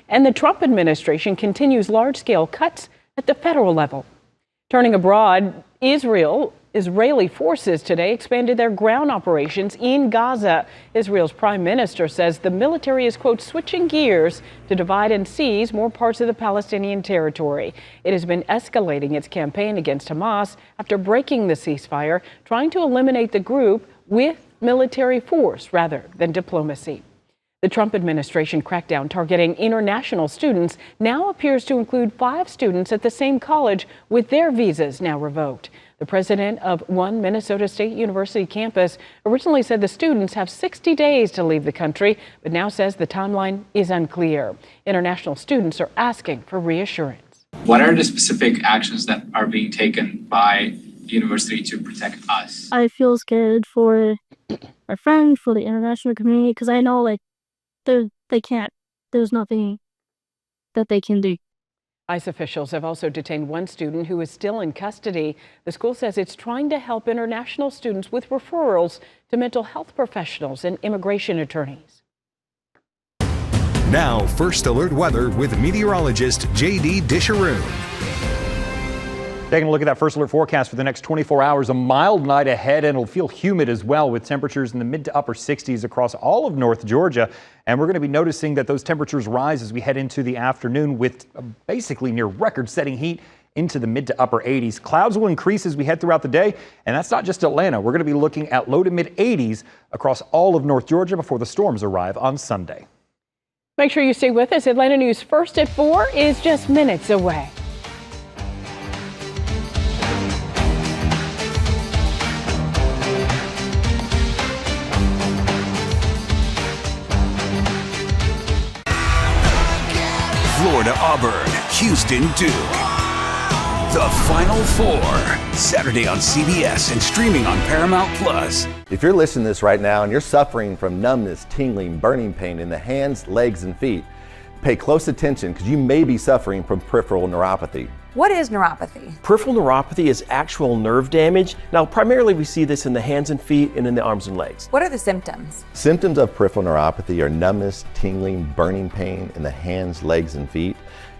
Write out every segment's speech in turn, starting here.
And the Trump administration continues large-scale cuts at the federal level. Turning abroad, Israeli forces today expanded their ground operations in Gaza. Israel's prime minister says the military is, quote, switching gears to divide and seize more parts of the Palestinian territory. It has been escalating its campaign against Hamas after breaking the ceasefire, trying to eliminate the group with military force rather than diplomacy. The Trump administration crackdown targeting international students now appears to include 5 students at the same college with their visas now revoked. The president of one Minnesota State University campus originally said the students have 60 days to leave the country, but now says the timeline is unclear. International students are asking for reassurance. What are the specific actions that are being taken by the university to protect us? I feel scared for our friends, for the international community, because I know there's nothing that they can do. ICE officials have also detained one student who is still in custody. The school says it's trying to help international students with referrals to mental health professionals and immigration attorneys. Now, First Alert Weather with meteorologist J.D. Disharoon. Taking a look at that First Alert forecast for the next 24 hours, a mild night ahead, and it'll feel humid as well with temperatures in the mid to upper 60s across all of North Georgia. And we're going to be noticing that those temperatures rise as we head into the afternoon with basically near record-setting heat into the mid to upper 80s. Clouds will increase as we head throughout the day, and that's not just Atlanta. We're going to be looking at low to mid 80s across all of North Georgia before the storms arrive on Sunday. Make sure you stay with us. Atlanta News First at 4 is just minutes away. Florida Auburn, Houston Duke. The Final Four, Saturday on CBS and streaming on Paramount Plus. If you're listening to this right now and you're suffering from numbness, tingling, burning pain in the hands, legs, and feet, pay close attention because you may be suffering from peripheral neuropathy. What is neuropathy? Peripheral neuropathy is actual nerve damage. Now, primarily we see this in the hands and feet and in the arms and legs. What are the symptoms? Symptoms of peripheral neuropathy are numbness, tingling, burning pain in the hands, legs, and feet,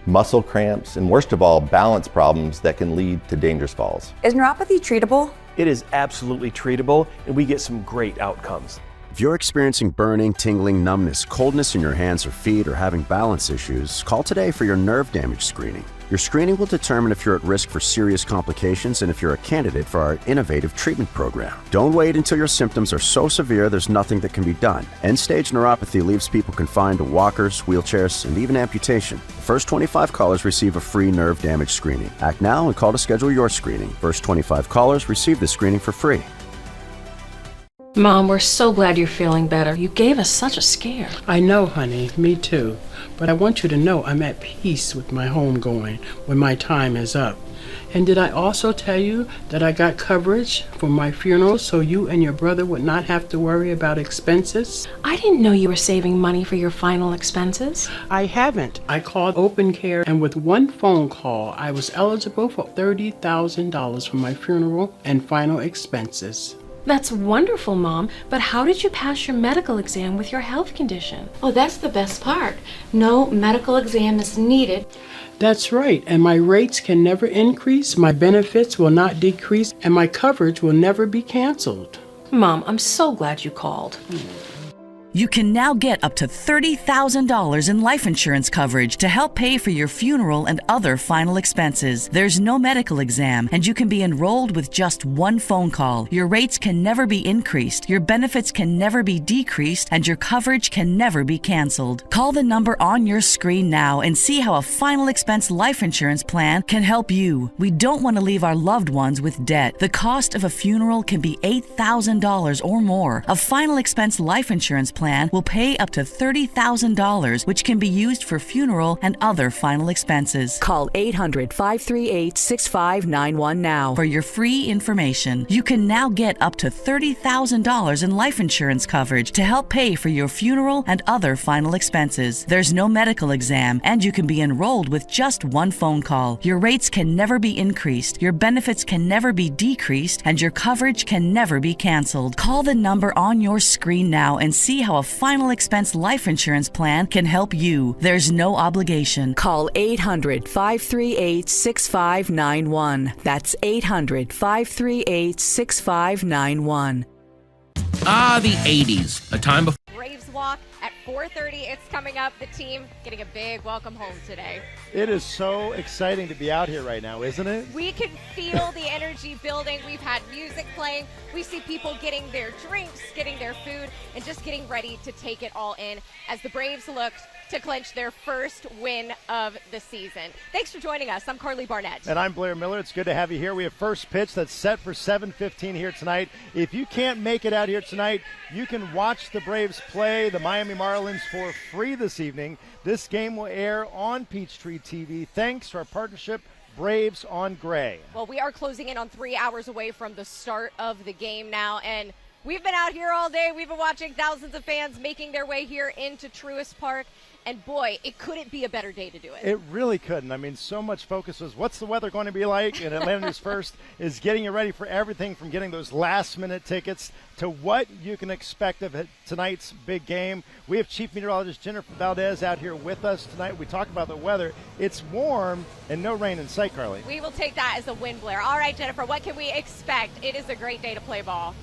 muscle cramps, and worst of all, balance problems that can lead to dangerous falls. Is neuropathy treatable? It is absolutely treatable, and we get some great outcomes. If you're experiencing burning, tingling, numbness, coldness in your hands or feet, or having balance issues, call today for your nerve damage screening. Your screening will determine if you're at risk for serious complications and if you're a candidate for our innovative treatment program. Don't wait until your symptoms are so severe there's nothing that can be done. End-stage neuropathy leaves people confined to walkers, wheelchairs, and even amputation. The first 25 callers receive a free nerve damage screening. Act now and call to schedule your screening. First 25 callers receive the screening for free. Mom, we're so glad you're feeling better. You gave us such a scare. I know, honey. Me too. But I want you to know I'm at peace with my homegoing when my time is up. And did I also tell you that I got coverage for my funeral so you and your brother would not have to worry about expenses? I didn't know you were saving money for your final expenses. I haven't. I called Open Care, and with one phone call, I was eligible for $30,000 for my funeral and final expenses. That's wonderful, Mom, but how did you pass your medical exam with your health condition? Oh, that's the best part. No medical exam is needed. That's right, and my rates can never increase, my benefits will not decrease, and my coverage will never be canceled. Mom, I'm so glad you called. You can now get up to $30,000 in life insurance coverage to help pay for your funeral and other final expenses. There's no medical exam, and you can be enrolled with just one phone call. Your rates can never be increased, your benefits can never be decreased, and your coverage can never be canceled. Call the number on your screen now and see how a final expense life insurance plan can help you. We don't want to leave our loved ones with debt. The cost of a funeral can be $8,000 or more. A final expense life insurance plan will pay up to $30,000, which can be used for funeral and other final expenses. Call 800-538-6591 now for your free information. You can now get up to $30,000 in life insurance coverage to help pay for your funeral and other final expenses. There's no medical exam, and you can be enrolled with just one phone call. Your rates can never be increased, your benefits can never be decreased, and your coverage can never be canceled. Call the number on your screen now and see how how a final expense life insurance plan can help you. There's no obligation. Call 800-538-6591. That's 800-538-6591. The 80s, a time before. Braves Walk at 4:30. It's coming up. The team getting a big welcome home today. It is so exciting to be out here right now, isn't it? We can feel the energy building. We've had music playing. We see people getting their drinks, getting their food, and just getting ready to take it all in as the Braves look to clinch their first win of the season. Thanks for joining us. I'm Carly Barnett. And I'm Blair Miller. It's good to have you here. We have first pitch that's set for 7:15 here tonight. If you can't make it out here tonight, you can watch the Braves play the Miami Marlins for free this evening. This game will air on Peachtree TV thanks to our partnership, Braves on Gray. Well, we are closing in on 3 hours away from the start of the game now, and we've been out here all day. We've been watching thousands of fans making their way here into Truist Park. And boy, it couldn't be a better day to do it. It really couldn't. I mean, so much focus was what's the weather going to be like? And Atlanta News First is getting you ready for everything from getting those last-minute tickets to what you can expect of tonight's big game. We have Chief Meteorologist Jennifer Valdez out here with us tonight. We talk about the weather. It's warm and no rain in sight, Carly. We will take that as a win, Blair. All right, Jennifer, what can we expect? It is a great day to play ball.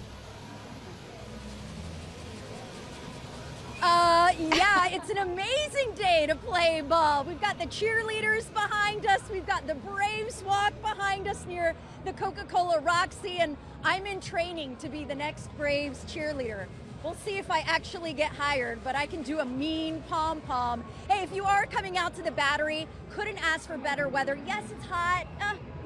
Yeah, it's an amazing day to play ball. We've got the cheerleaders behind us. We've got the Braves Walk behind us near the Coca-Cola Roxy, and I'm in training to be the next Braves cheerleader. We'll see if I actually get hired, but I can do a mean pom-pom. Hey, if you are coming out to the Battery, couldn't ask for better weather. Yes, it's hot.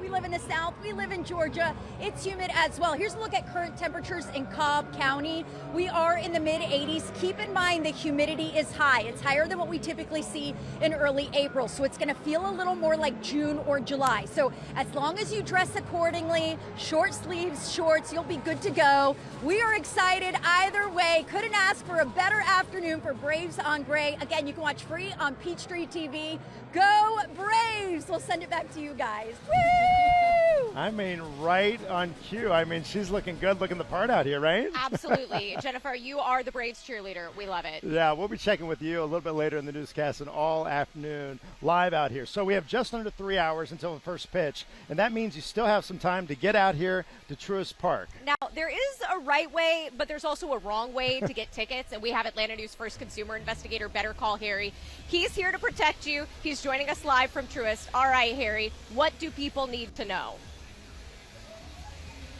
We live in the South. We live in Georgia. It's humid as well. Here's a look at current temperatures in Cobb County. We are in the mid-80s. Keep in mind the humidity is high. It's higher than what we typically see in early April, so it's going to feel a little more like June or July. So as long as you dress accordingly, short sleeves, shorts, you'll be good to go. We are excited either way. Couldn't ask for a better afternoon for Braves on Gray. Again, you can watch free on Peachtree TV. Go Braves! We'll send it back to you guys. Woo! I mean, right on cue. I mean, she's looking good, looking the part out here, right? Absolutely. Jennifer, you are the Braves cheerleader. We love it. Yeah, we'll be checking with you a little bit later in the newscast and all afternoon live out here. So we have just under 3 hours until the first pitch, and that means you still have some time to get out here to Truist Park. Now, there is a right way, but there's also a wrong way to get tickets, and we have Atlanta News First consumer investigator Better Call Harry. He's here to protect you. He's joining us live from Truist. All right, Harry, what do people need to know?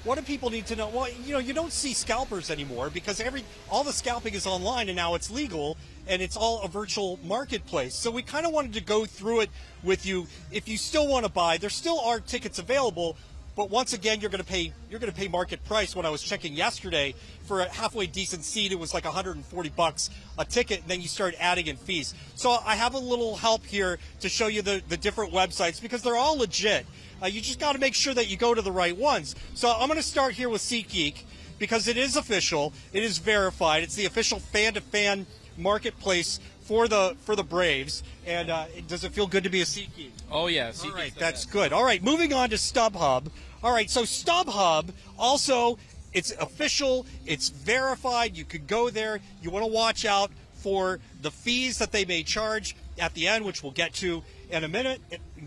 What do people need to know? Well, you don't see scalpers anymore because all the scalping is online and now it's legal and it's all a virtual marketplace. So we kind of wanted to go through it with you. If you still want to buy, there still are tickets available, but once again, you're going to pay market price. When I was checking yesterday for a halfway decent seat, it was like $140 a ticket, and then you start adding in fees. So I have a little help here to show you the different websites because they're all legit. You just got to make sure that you go to the right ones. So I'm going to start here with SeatGeek because it is official. It is verified. It's the official fan-to-fan marketplace for the Braves. And does it feel good to be a SeatGeek? Oh, yeah. All right, that's good. All right, moving on to StubHub. All right, so StubHub also, it's official. It's verified. You could go there. You want to watch out for the fees that they may charge at the end, which we'll get to in a minute.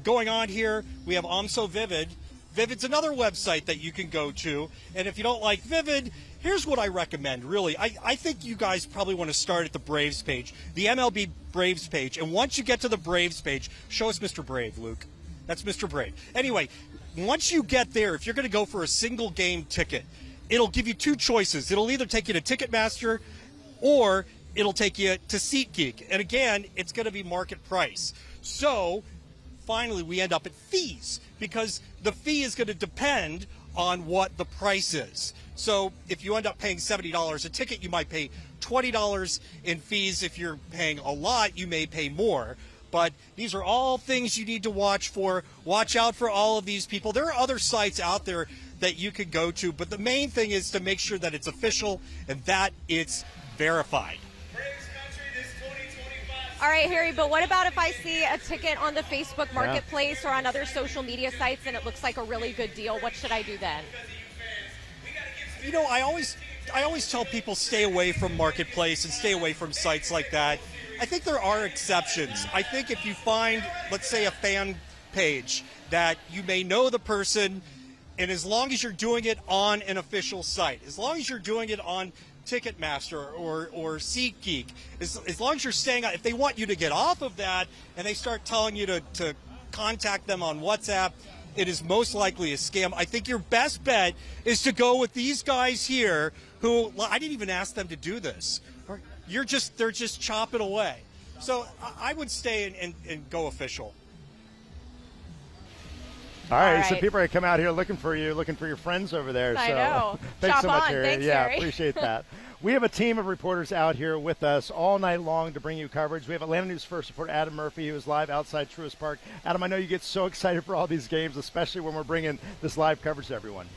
Going on here, we have Vivid. Vivid's another website that you can go to. And if you don't like Vivid, here's what I recommend, really. I think you guys probably want to start at the Braves page, the MLB Braves page. And once you get to the Braves page, show us Mr. Brave, Luke. That's Mr. Brave. Anyway, once you get there, if you're going to go for a single game ticket, it'll give you two choices. It'll either take you to Ticketmaster or it'll take you to SeatGeek. And again, it's going to be market price. So finally, we end up at fees because the fee is going to depend on what the price is. So if you end up paying $70 a ticket, you might pay $20 in fees. If you're paying a lot, you may pay more. But these are all things you need to watch for. Watch out for all of these people. There are other sites out there that you could go to, but the main thing is to make sure that it's official and that it's verified. All right, Harry, but what about if I see a ticket on the Facebook Marketplace or on other social media sites and it looks like a really good deal? What should I do then? I always I always tell people stay away from Marketplace and stay away from sites like that. I think there are exceptions. I think if you find, let's say, a fan page that you may know the person, and as long as you're doing it on an official site, as long as you're doing it on Ticketmaster or SeatGeek, as long as you're staying on, if they want you to get off of that and they start telling you to contact them on WhatsApp, it is most likely a scam. I think your best bet is to go with these guys here who, I didn't even ask them to do this. They're just chopping away. So I would stay and go official. All right, so people are coming out here looking for you, looking for your friends over there. I know. Thanks Chop so much, on. Harry. Thanks, yeah, Harry. appreciate that. We have a team of reporters out here with us all night long to bring you coverage. We have Atlanta News First reporter Adam Murphy, who is live outside Truist Park. Adam, I know you get so excited for all these games, especially when we're bringing this live coverage to everyone.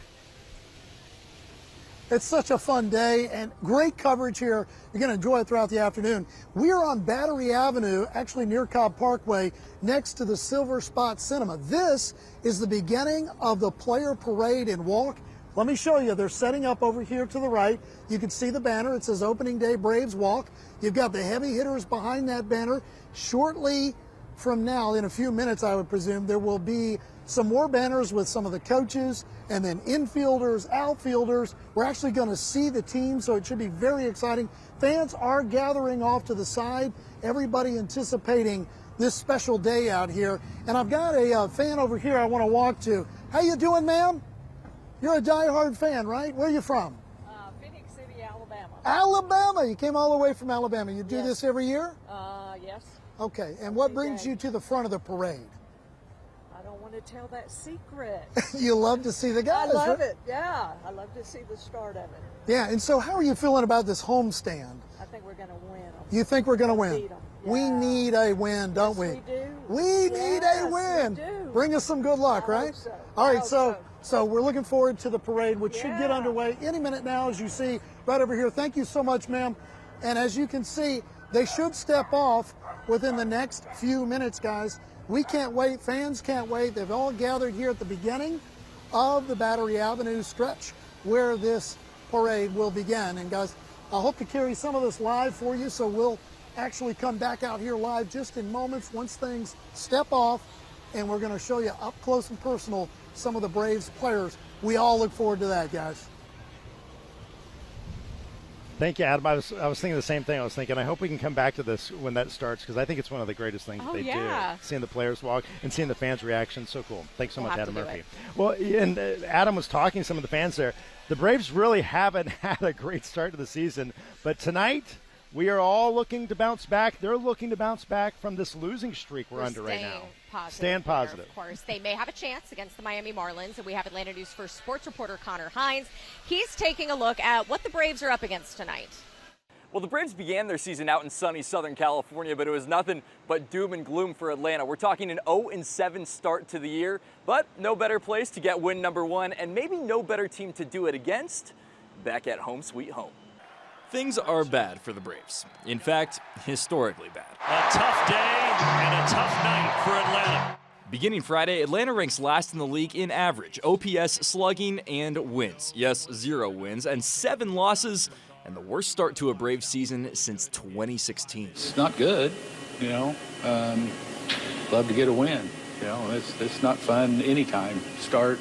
It's such a fun day and great coverage here. You're going to enjoy it throughout the afternoon. We are on Battery Avenue, actually near Cobb Parkway, next to the Silver Spot Cinema. This is the beginning of the player parade and walk. Let me show you. They're setting up over here to the right. You can see the banner. It says Opening Day Braves Walk. You've got the heavy hitters behind that banner. Shortly from now, in a few minutes, I would presume, there will be some more banners with some of the coaches and then infielders, outfielders. We're actually going to see the team, so it should be very exciting. Fans are gathering off to the side, everybody anticipating this special day out here. And I've got a fan over here I want to walk to. How you doing, ma'am? You're a diehard fan, right? Where are you from? Phoenix City, Alabama. Alabama. You came all the way from Alabama. You do this every year? Yes. Okay. And what brings you to the front of the parade? I don't want to tell that secret. You love to see the guys. I love right? it. Yeah. I love to see the start of it. Yeah. And so how are you feeling about this homestand? I think we're going to win 'em. You think we're going to win? Beat 'em. We need a win, don't we? We do. We need a win. We do. Bring us some good luck, right? So. All right, so we're looking forward to the parade, which should get underway any minute now, as you see right over here. Thank you so much, ma'am. And as you can see, they should step off within the next few minutes, guys. We can't wait. Fans can't wait. They've all gathered here at the beginning of the Battery Avenue stretch where this parade will begin. And guys, I hope to carry some of this live for you, so we'll actually come back out here live just in moments once things step off, and we're going to show you up close and personal some of the Braves players. We all look forward to that, guys. Thank you, Adam. I was thinking the same thing. I was thinking, I hope we can come back to this when that starts, because I think it's one of the greatest things that they do. Seeing the players walk and seeing the fans' reaction, so cool. Thanks so much, Adam Murphy. Well, and Adam was talking to some of the fans there. The Braves really haven't had a great start to the season, but tonight we are all looking to bounce back. They're looking to bounce back from this losing streak we're under right now. Stand positive. Of course, they may have a chance against the Miami Marlins, and we have Atlanta News First sports reporter Connor Hines. He's taking a look at what the Braves are up against tonight. Well, the Braves began their season out in sunny Southern California, but it was nothing but doom and gloom for Atlanta. We're talking an 0-7 start to the year, but no better place to get win number one, and maybe no better team to do it against back at home sweet home. Things are bad for the Braves. In fact, historically bad. A tough day and a tough night for Atlanta. Beginning Friday, Atlanta ranks last in the league in average, OPS, slugging, and wins. Yes, 0 wins and 7 losses, and the worst start to a Braves season since 2016. It's not good, you know. Love to get a win. You know, it's not fun anytime. Start,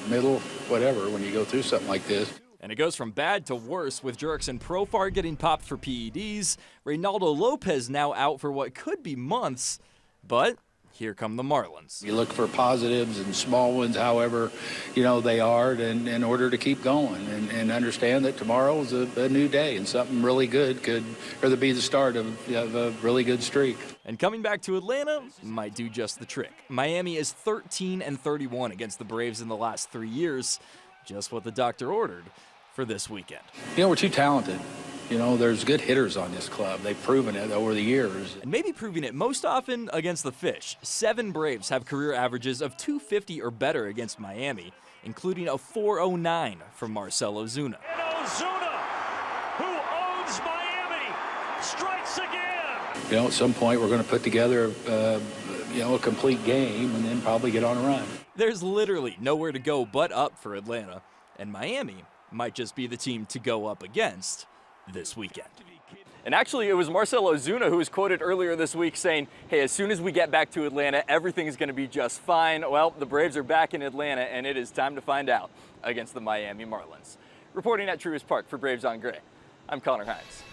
middle, whatever, when you go through something like this. And it goes from bad to worse, with Jurickson Profar getting popped for PEDs, Reynaldo Lopez now out for what could be months, but here come the Marlins. You look for positives and small ones, however, you know, they are, in order to keep going and understand that tomorrow is a new day and something really good could rather be the start of a really good streak. And coming back to Atlanta might do just the trick. Miami is 13-31 against the Braves in the last 3 years, just what the doctor ordered for this weekend. You know, we're too talented. You know, there's good hitters on this club. They've proven it over the years. And maybe proving it most often against the Fish. 7 Braves have career averages of .250 or better against Miami, including a .409 from Marcell Ozuna. And Ozuna, who owns Miami, strikes again. You know, at some point we're going to put together, you know, a complete game and then probably get on a run. There's literally nowhere to go but up for Atlanta. And Miami might just be the team to go up against this weekend. And actually, it was Marcell Ozuna who was quoted earlier this week saying, hey, as soon as we get back to Atlanta, everything is going to be just fine. Well, the Braves are back in Atlanta, and it is time to find out against the Miami Marlins. Reporting at Truist Park for Braves on Gray, I'm Connor Hines.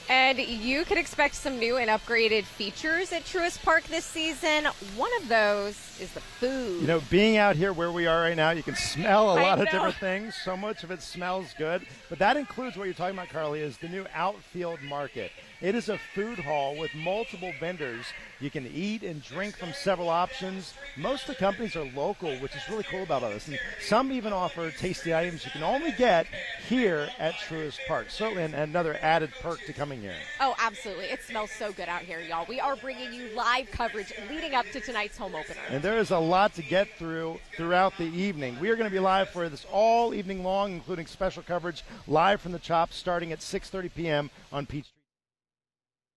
And you could expect some new and upgraded features at Truist Park this season. One of those is the food. You know, being out here where we are right now, you can smell a lot of different things. So much of it smells good. But that includes what you're talking about, Carly, is the new outfield market. It is a food hall with multiple vendors. You can eat and drink from several options. Most of the companies are local, which is really cool about this. And some even offer tasty items you can only get here at Truist Park. Certainly another added perk to coming here. Oh, absolutely. It smells so good out here, y'all. We are bringing you live coverage leading up to tonight's home opener. And there is a lot to get through throughout the evening. We are going to be live for this all evening long, including special coverage live from the Chop starting at 6:30 p.m. on Peachtree.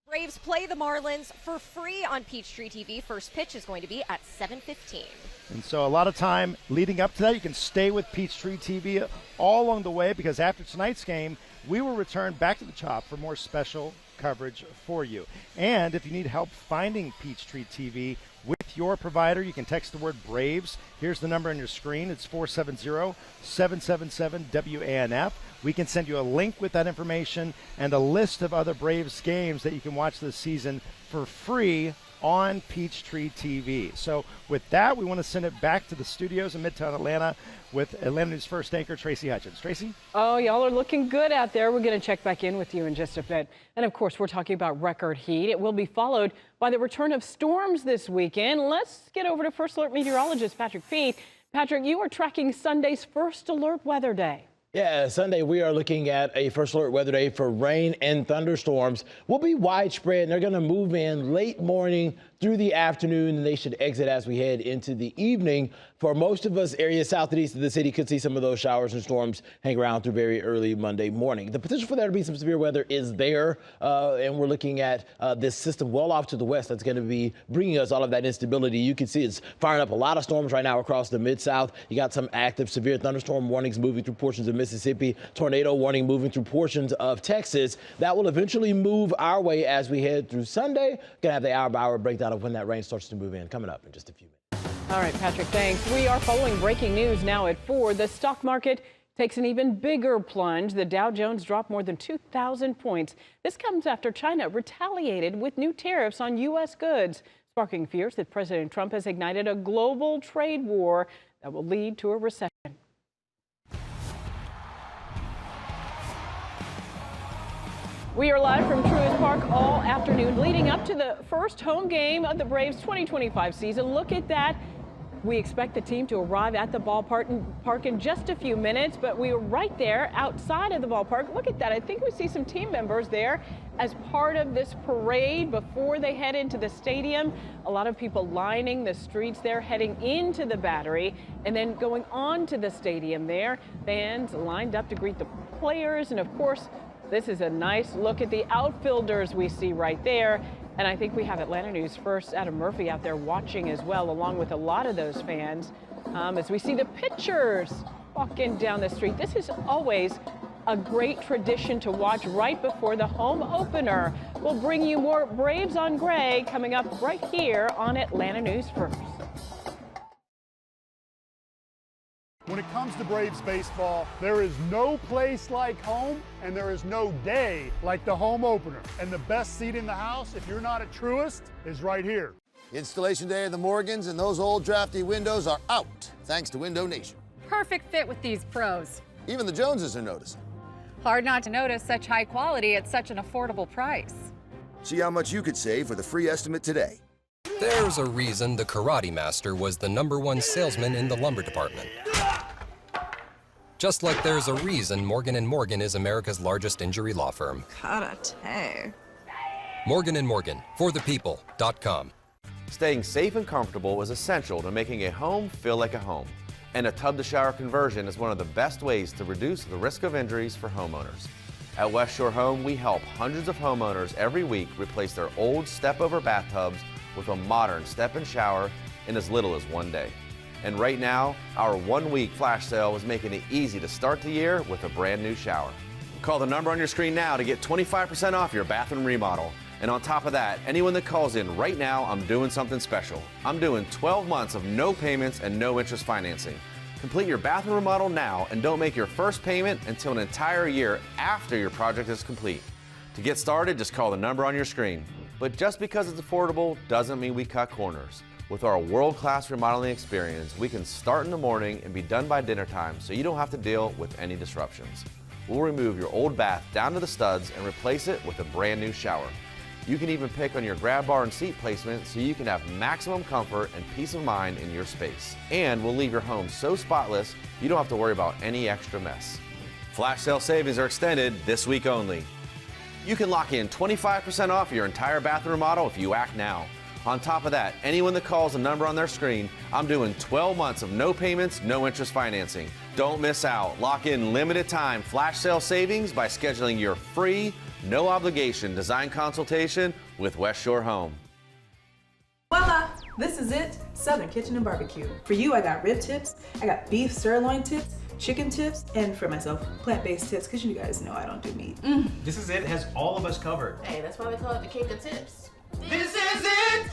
Braves play the Marlins for free on Peachtree TV. First pitch is going to be at 7:15. And so a lot of time leading up to that. You can stay with Peachtree TV all along the way, because after tonight's game, we will return back to the Chop for more special coverage for you. And if you need help finding Peachtree TV with your provider, you can text the word Braves. Here's the number on your screen. It's 470-777-WANF. We can send you a link with that information and a list of other Braves games that you can watch this season for free on Peachtree TV. So with that, we want to send it back to the studios in Midtown Atlanta with Atlanta News First anchor Tracy Hutchins. Tracy? Oh, y'all are looking good out there. We're going to check back in with you in just a bit. And of course, we're talking about record heat. It will be followed by the return of storms this weekend. Let's get over to First Alert meteorologist Patrick Feith. Patrick, you are tracking Sunday's First Alert weather day. Yeah, Sunday we are looking at a First Alert weather day for rain and thunderstorms. Will be widespread, and they're going to move in late morning through the afternoon, and they should exit as we head into the evening. For most of us, areas south and east of the city could see some of those showers and storms hang around through very early Monday morning. The potential for there to be some severe weather is there, and we're looking at this system well off to the west that's going to be bringing us all of that instability. You can see it's firing up a lot of storms right now across the Mid-South. You got some active severe thunderstorm warnings moving through portions of Mississippi, tornado warning moving through portions of Texas. That will eventually move our way as we head through Sunday. Going to have the hour-by-hour breakdown of when that rain starts to move in coming up in just a few minutes. All right, Patrick, thanks. We are following breaking news now at 4. The stock market takes an even bigger plunge. The Dow Jones dropped more than 2,000 points. This comes after China retaliated with new tariffs on U.S. goods, sparking fears that President Trump has ignited a global trade war that will lead to a recession. We are live from Truist Park all afternoon, leading up to the first home game of the Braves 2025 season. Look at that. We expect the team to arrive at the ballpark in just a few minutes, but we are right there outside of the ballpark. Look at that. I think we see some team members there as part of this parade before they head into the stadium. A lot of people lining the streets there, heading into the Battery, and then going on to the stadium there. Fans lined up to greet the players, and of course, this is a nice look at the outfielders we see right there. And I think we have Atlanta News First Adam Murphy out there watching as well, along with a lot of those fans, as we see the pitchers walking down the street. This is always a great tradition to watch right before the home opener. We'll bring you more Braves on Gray coming up right here on Atlanta News First. When it comes to Braves baseball, there is no place like home, and there is no day like the home opener. And the best seat in the house, if you're not at Truist, is right here. Installation day of the Morgans, and those old drafty windows are out, thanks to Window Nation. Perfect fit with these pros. Even the Joneses are noticing. Hard not to notice such high quality at such an affordable price. See how much you could save with a free estimate today. There's a reason the Karate Master was the #1 salesman in the lumber department. Just like there's a reason Morgan & Morgan is America's largest injury law firm. Karate. Morgan & Morgan, forthepeople.com. Staying safe and comfortable is essential to making a home feel like a home. And a tub-to-shower conversion is one of the best ways to reduce the risk of injuries for homeowners. At West Shore Home, we help hundreds of homeowners every week replace their old step-over bathtubs with a modern step-in shower in as little as 1 day. And right now, our 1-week flash sale is making it easy to start the year with a brand new shower. Call the number on your screen now to get 25% off your bathroom remodel. And on top of that, anyone that calls in right now, I'm doing something special. I'm doing 12 months of no payments and no interest financing. Complete your bathroom remodel now and don't make your first payment until an entire year after your project is complete. To get started, just call the number on your screen. But just because it's affordable doesn't mean we cut corners. With our world-class remodeling experience, we can start in the morning and be done by dinner time so you don't have to deal with any disruptions. We'll remove your old bath down to the studs and replace it with a brand new shower. You can even pick on your grab bar and seat placement so you can have maximum comfort and peace of mind in your space. And we'll leave your home so spotless, you don't have to worry about any extra mess. Flash sale savings are extended this week only. You can lock in 25% off your entire bathroom remodel if you act now. On top of that, anyone that calls the number on their screen, I'm doing 12 months of no payments, no interest financing. Don't miss out. Lock in limited time flash sale savings by scheduling your free, no obligation design consultation with West Shore Home. Voila! This is it, Southern Kitchen and Barbecue. For you, I got rib tips, I got beef sirloin tips, chicken tips, and for myself, plant-based tips, because you guys know I don't do meat. This is it, has all of us covered. Hey, that's why they call it the king of tips. This is it!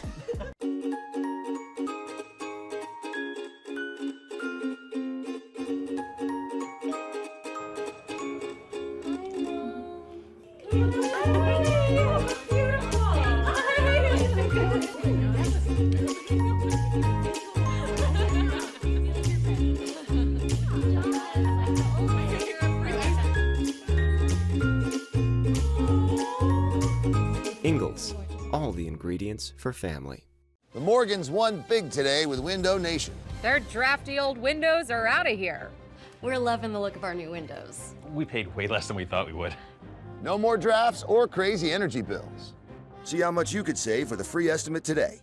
Ingles, all the ingredients for family. The Morgans won big today with Window Nation. Their drafty old windows are out of here. We're loving the look of our new windows. We paid way less than we thought we would. No more drafts or crazy energy bills. See how much you could save for the free estimate today.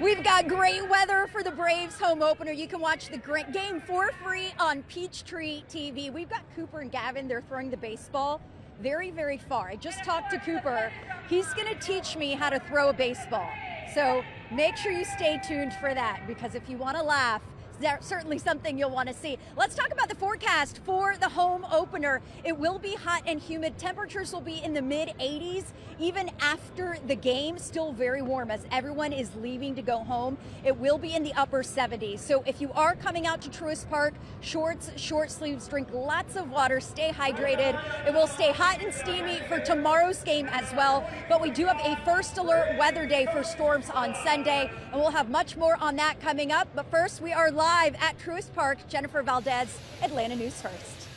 We've got great weather for the Braves home opener. You can watch the game for free on Peachtree TV. We've got Cooper and Gavin. They're throwing the baseball very, very far. I just talked to Cooper. He's going to teach me how to throw a baseball. So make sure you stay tuned for that, because if you want to laugh, that's certainly something you'll want to see. Let's talk about the forecast for the home opener. It will be hot and humid. Temperatures will be in the mid-80s even after the game. Still very warm as everyone is leaving to go home. It will be in the upper 70s. So if you are coming out to Truist Park, shorts, short sleeves, drink lots of water, stay hydrated. It will stay hot and steamy for tomorrow's game as well. But we do have a first alert weather day for storms on Sunday, and we'll have much more on that coming up. But first, we are live at Truist Park. Jennifer Valdez, Atlanta News First.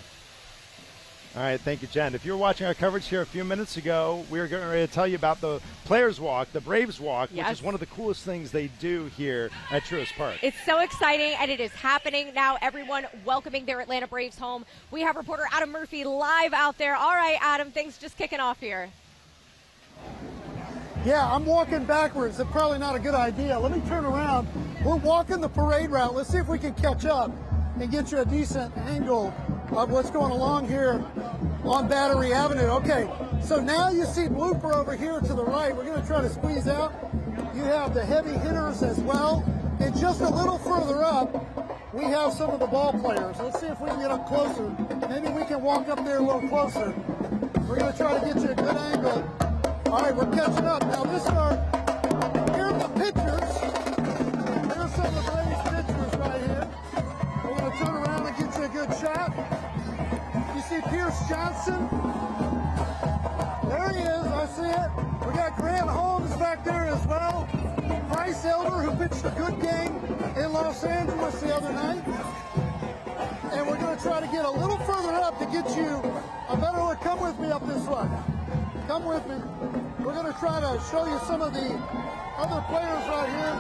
All right, thank you, Jen. If you were watching our coverage here a few minutes ago, we were going to tell you about the Players Walk, the Braves Walk, Yes. which is one of the coolest things they do here at Truist Park. It's so exciting, and it is happening now. Everyone welcoming their Atlanta Braves home. We have reporter Adam Murphy live out there. All right, Adam, things just kicking off here. Yeah, I'm walking backwards. It's probably not a good idea. Let me turn around. We're walking the parade route. Let's see if we can catch up and get you a decent angle of what's going along here on Battery Avenue. Okay, so now you see Blooper over here to the right. We're going to try to squeeze out. You have the heavy hitters as well. And just a little further up, we have some of the ball players. Let's see if we can get up closer. Maybe we can walk up there a little closer. We're going to try to get you a good angle. All right, we're catching up. Now this here are the pitchers. Here's some of the Braves pitchers right here. We're going to turn around and get you a good shot. You see Pierce Johnson? There he is, I see it. We got Grant Holmes back there as well. Bryce Elder, who pitched a good game in Los Angeles the other night. And we're going to try to get a little further up to get you a better look. Come with me up this way. Come with me. We're going to try to show you some of the other players right here.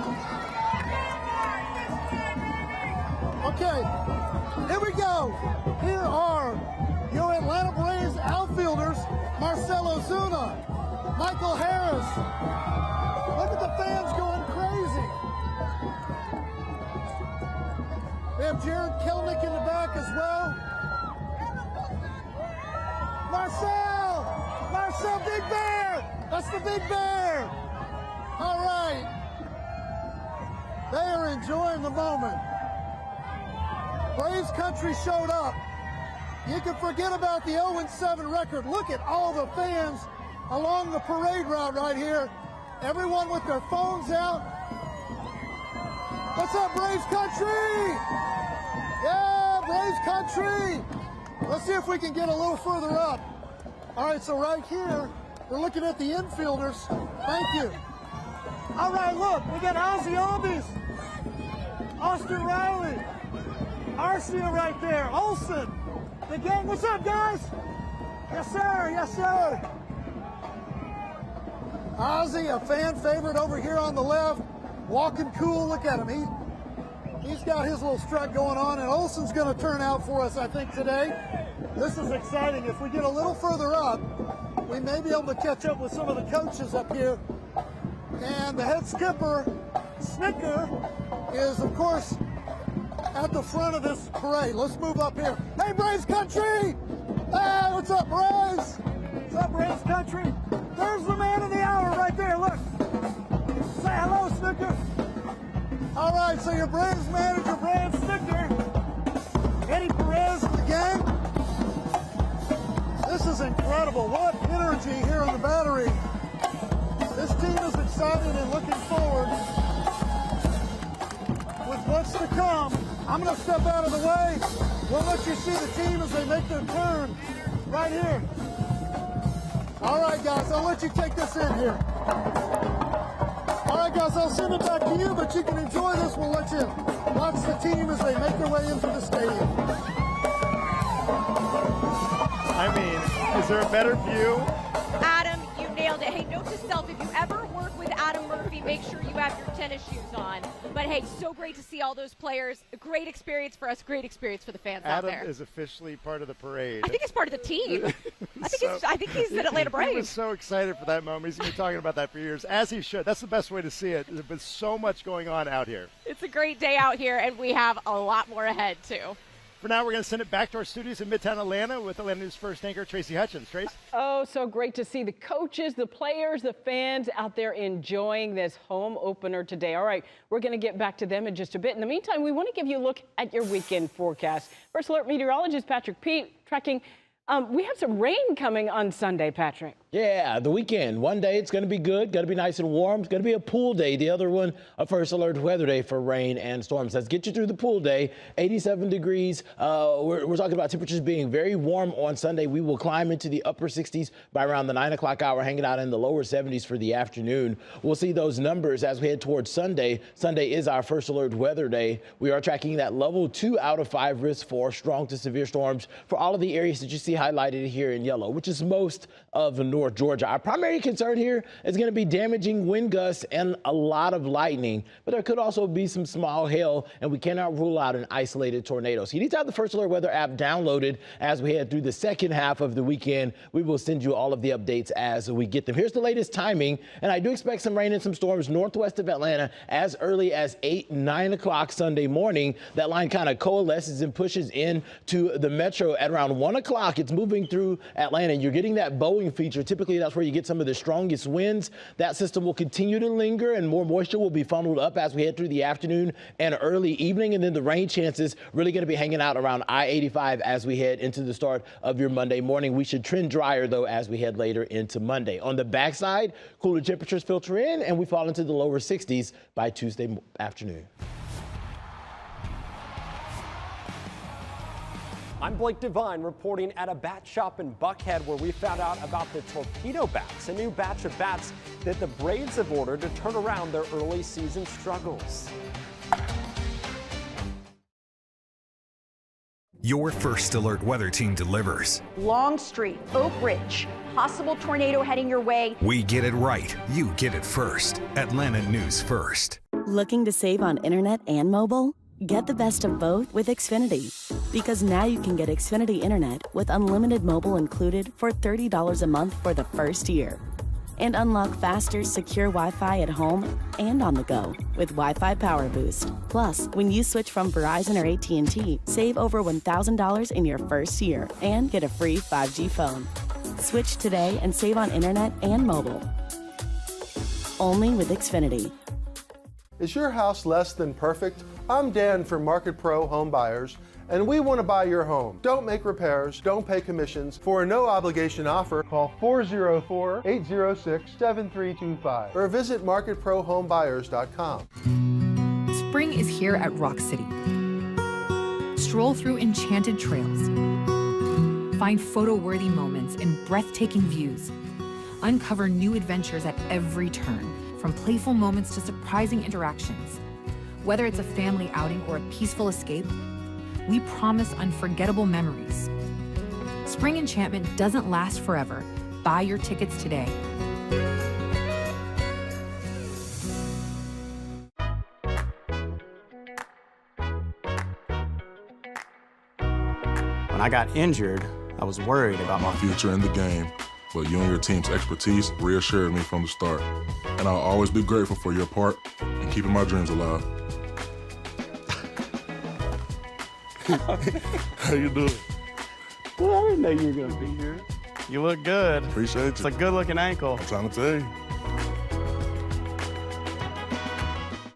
Okay, here we go. Here are your Atlanta Braves outfielders, Marcell Ozuna, Michael Harris. Look at the fans going crazy. We have Jared Kelnick in the back as well. Marcel, Big Bear! That's the Big Bear! All right. They are enjoying the moment. Braves country showed up. You can forget about the 0-7 record. Look at all the fans along the parade route right here. Everyone with their phones out. What's up, Braves country? Yeah, Braves country. Let's see if we can get a little further up. All right, so right here, we're looking at the infielders. Thank you. All right, look, we got Ozzy Albies, Austin Riley, Arcia right there, Olsen, the gang. What's up, guys? Yes, sir. Yes, sir. Ozzy, a fan favorite over here on the left, walking cool. Look at him. He's got his little strut going on, and Olsen's going to turn out for us, I think, today. This is exciting. If we get a little further up, we may be able to catch up with some of the coaches up here. And the head skipper, Snicker, is, of course, at the front of this parade. Let's move up here. Hey, Braves country! Hey, what's up, Braves? What's up, Braves country? There's the man of the hour right there. Look. Say hello, Snicker. All right, so your Braves manager, Brad Snicker, Eddie Perez and the gang. This is incredible. What energy here in the Battery. This team is excited and looking forward with what's to come. I'm going to step out of the way. We'll let you see the team as they make their turn right here. All right, guys, I'll let you take this in here. All right, guys, I'll send it back to you, but you can enjoy this. We'll let you watch the team as they make their way into the stadium. I mean, is there a better view? Adam, you nailed it. Hey, note to self, if you ever work with Adam Murphy, make sure you have your tennis shoes on. But hey, so great to see all those players. A great experience for us, great experience for the fans out there. Adam is officially part of the parade. I think he's part of the team. I think he's an Atlanta Brave. He was so excited for that moment. He's going to be talking about that for years, as he should. That's the best way to see it. There's so much going on out here. It's a great day out here, and we have a lot more ahead, too. For now, we're going to send it back to our studios in Midtown Atlanta with Atlanta News First anchor Tracy Hutchins. Trace? Oh, so great to see the coaches, the players, the fans out there enjoying this home opener today. All right, we're going to get back to them in just a bit. In the meantime, we want to give you a look at your weekend forecast. First Alert meteorologist Patrick Peet tracking. We have some rain coming on Sunday, Patrick. Yeah, the weekend. One day it's going to be good, going to be nice and warm. It's going to be a pool day. The other one, a First Alert weather day for rain and storms. Let's get you through the pool day. 87 degrees. We're talking about temperatures being very warm on Sunday. We will climb into the upper 60s by around the 9 o'clock hour, hanging out in the lower 70s for the afternoon. We'll see those numbers as we head towards Sunday. Sunday is our First Alert weather day. We are tracking that level 2 out of 5 risk for strong to severe storms for all of the areas that you see highlighted here in yellow, which is most of North Georgia. Our primary concern here is going to be damaging wind gusts and a lot of lightning, but there could also be some small hail, and we cannot rule out an isolated tornado. So you need to have the First Alert Weather app downloaded as we head through the second half of the weekend. We will send you all of the updates as we get them. Here's the latest timing, and I do expect some rain and some storms northwest of Atlanta as early as 9 o'clock Sunday morning. That line kind of coalesces and pushes into the metro at around 1 o'clock. It's moving through Atlanta. You're getting that bowing feature. Typically, that's where you get some of the strongest winds. That system will continue to linger, and more moisture will be funneled up as we head through the afternoon and early evening. And then the rain chances really going to be hanging out around I-85 as we head into the start of your Monday morning. We should trend drier, though, as we head later into Monday. On the backside, cooler temperatures filter in, and we fall into the lower 60s by Tuesday afternoon. I'm Blake Devine reporting at a bat shop in Buckhead where we found out about the torpedo bats, a new batch of bats that the Braves have ordered to turn around their early season struggles. Your First Alert weather team delivers. Longstreet, Oak Ridge, possible tornado heading your way. We get it right. You get it first. Atlanta News First. Looking to save on internet and mobile? Get the best of both with Xfinity. Because now you can get Xfinity Internet with unlimited mobile included for $30 a month for the first year. And unlock faster, secure Wi-Fi at home and on the go with Wi-Fi Power Boost. Plus, when you switch from Verizon or AT&T, save over $1,000 in your first year and get a free 5G phone. Switch today and save on internet and mobile. Only with Xfinity. Is your house less than perfect? I'm Dan from Market Pro Home Buyers, and we want to buy your home. Don't make repairs, don't pay commissions. For a no-obligation offer, call 404-806-7325 or visit marketprohomebuyers.com. Spring is here at Rock City. Stroll through enchanted trails. Find photo-worthy moments and breathtaking views. Uncover new adventures at every turn, from playful moments to surprising interactions. Whether it's a family outing or a peaceful escape, we promise unforgettable memories. Spring enchantment doesn't last forever. Buy your tickets today. When I got injured, I was worried about my future in the game. But you and your team's expertise reassured me from the start. And I'll always be grateful for your part in keeping my dreams alive. How you doing? Well, I didn't know you were going to be here. You look good. Appreciate you. It's a good-looking ankle. I'm trying to tell you.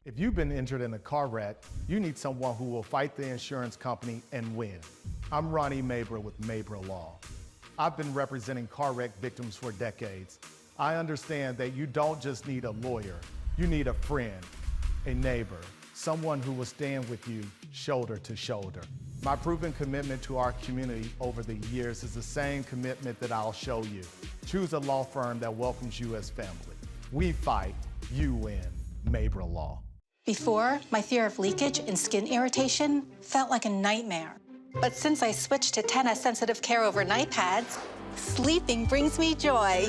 If you've been injured in a car wreck, you need someone who will fight the insurance company and win. I'm Ronnie Mabra with Mabra Law. I've been representing car wreck victims for decades. I understand that you don't just need a lawyer. You need a friend, a neighbor, someone who will stand with you shoulder to shoulder. My proven commitment to our community over the years is the same commitment that I'll show you. Choose a law firm that welcomes you as family. We fight, you win. Mabra Law. Before, my fear of leakage and skin irritation felt like a nightmare. But since I switched to Tena Sensitive Care Overnight Pads, sleeping brings me joy.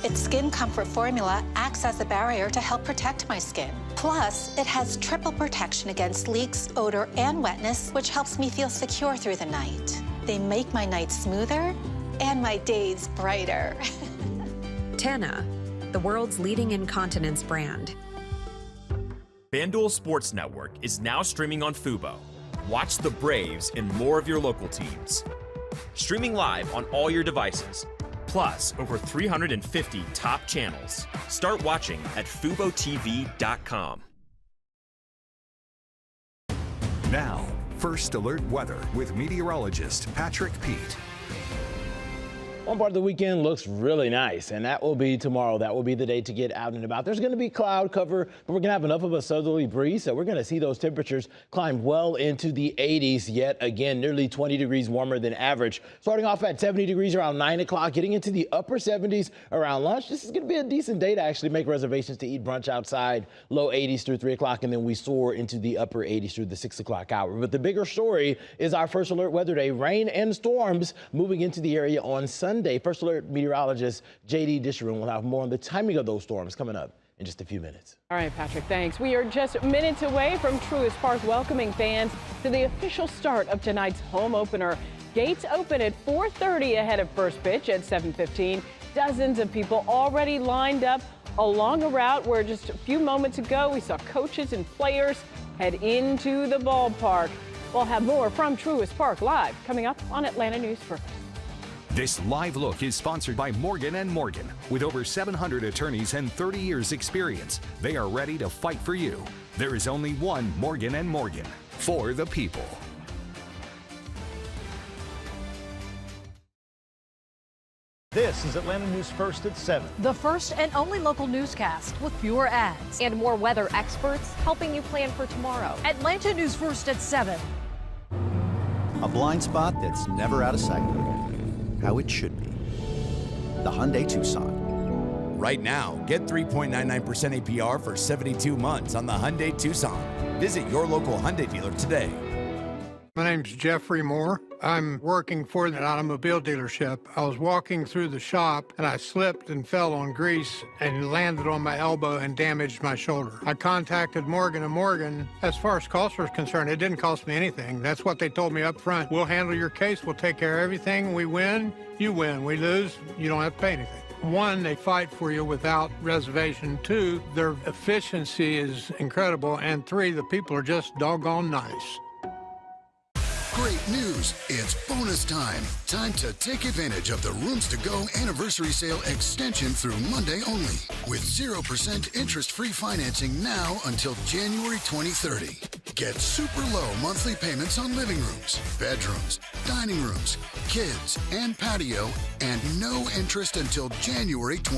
Its skin comfort formula acts as a barrier to help protect my skin. Plus, it has triple protection against leaks, odor, and wetness, which helps me feel secure through the night. They make my nights smoother and my days brighter. Tena, the world's leading incontinence brand. FanDuel Sports Network is now streaming on Fubo. Watch the Braves and more of your local teams. Streaming live on all your devices. Plus, over 350 top channels. Start watching at FuboTV.com. Now, First Alert Weather with meteorologist Patrick Peet. One part of the weekend looks really nice, and that will be tomorrow. That will be the day to get out and about. There's going to be cloud cover, but we're going to have enough of a southerly breeze, so we're going to see those temperatures climb well into the 80s yet again, nearly 20 degrees warmer than average. Starting off at 70 degrees around 9 o'clock, getting into the upper 70s around lunch. This is going to be a decent day to actually make reservations to eat brunch outside. Low 80s through 3 o'clock, and then we soar into the upper 80s through the 6 o'clock hour. But the bigger story is our First Alert Weather Day. Rain and storms moving into the area on Sunday. First Alert meteorologist J.D. Disharoon will have more on the timing of those storms coming up in just a few minutes. All right, Patrick, thanks. We are just minutes away from Truist Park welcoming fans to the official start of tonight's home opener. Gates open at 4:30 ahead of first pitch at 7:15. Dozens of people already lined up along a route where just a few moments ago we saw coaches and players head into the ballpark. We'll have more from Truist Park Live coming up on Atlanta News First. This live look is sponsored by Morgan & Morgan. With over 700 attorneys and 30 years experience, they are ready to fight for you. There is only one Morgan & Morgan, for the people. This is Atlanta News First at 7. The first and only local newscast with fewer ads. And more weather experts helping you plan for tomorrow. Atlanta News First at 7. A blind spot that's never out of sight. How it should be. The Hyundai Tucson. Right now, get 3.99% APR for 72 months on the Hyundai Tucson. Visit your local Hyundai dealer today. My name's Jeffrey Moore. I'm working for an automobile dealership. I was walking through the shop and I slipped and fell on grease and landed on my elbow and damaged my shoulder. I contacted Morgan & Morgan. As far as cost was concerned, it didn't cost me anything. That's what they told me up front. We'll handle your case. We'll take care of everything. We win, you win. We lose, you don't have to pay anything. One, they fight for you without reservation. Two, their efficiency is incredible. And three, the people are just doggone nice. Great news! It's bonus time. Time to take advantage of the Rooms to Go anniversary sale extension through Monday only. With 0% interest-free financing now until January 2030. Get super low monthly payments on living rooms, bedrooms, dining rooms, kids, and patio, and no interest until January 2030.